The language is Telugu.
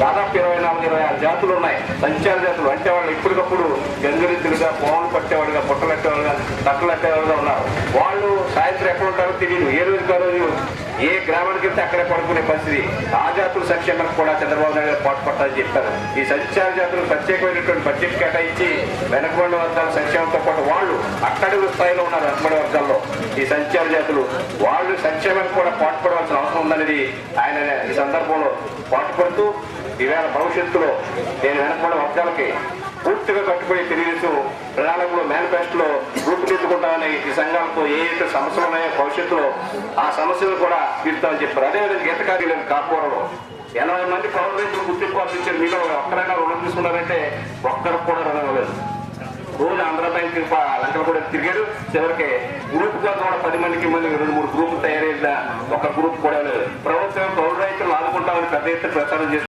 దాదాపు 24-26 జాతులు ఉన్నాయి. సంచార జాతులు అంటే వాళ్ళు ఇప్పటికప్పుడు గంగిరెద్దులుగా, పోవలు పట్టేవాడుగా, పుట్టలట్టేవాడుగా, తట్టలట్టేవాడుగా ఉన్నారు. వాళ్ళు సాయంత్రం ఎక్కడ ఉంటారో తెలియదు. ఏ రోజు రోజు ఏ గ్రామానికి వెళ్తే అక్కడే పడుకునే పరిస్థితి. ఆ జాతుల సంక్షేమానికి కూడా చంద్రబాబు నాయుడు గారు పాటుపడతారని చెప్పారు. ఈ సంచార జాతులు ప్రత్యేకమైనటువంటి బడ్జెట్ కేటాయించి వెనకబడిన వర్గాల సంక్షేమంతో పాటు వాళ్ళు అక్కడి స్థాయిలో ఉన్నారు. వెనకబడి వర్గాల్లో ఈ సంచార జాతులు వాళ్ళు సంక్షేమానికి కూడా పాటుపడవలసిన అవసరం ఉందనేది ఆయన ఈ సందర్భంలో పాటుపడుతూ ఈవేళ భవిష్యత్తులో నేను వెనకబడిన వర్గాలకి పూర్తిగా కట్టుబడి తెలుగుదేశం ప్రణాళికలో మేనిఫెస్టోలో రూపుదిద్దుకుంటామని ఈ సంఘాలతో ఏ సమస్యలు ఉన్నాయో భవిష్యత్తులో ఆ సమస్యలు కూడా తీరుతామని చెప్పారు. అదేవిధంగా గీత కార్యాలయం కాకపోవడంలో 80 మంది పౌర రైతులు గుర్తింపు ఇచ్చారు. మీలో ఒక్కరైనా రుణం తీసుకున్నారంటే ఒక్కరికి కూడా రుణం ఇవ్వలేదు. రోజు ఆంధ్ర బ్యాంక్ లంకలు కూడా తిరిగారు. చివరికి గ్రూప్ గా కూడా 10 మందికి 2-3 గ్రూపులు తయారైన ఒక గ్రూప్ కూడా లేదు. ప్రభుత్వం పౌర రైతులు ఆదుకుంటామని పెద్ద ఎత్తున ప్రచారం చేస్తారు.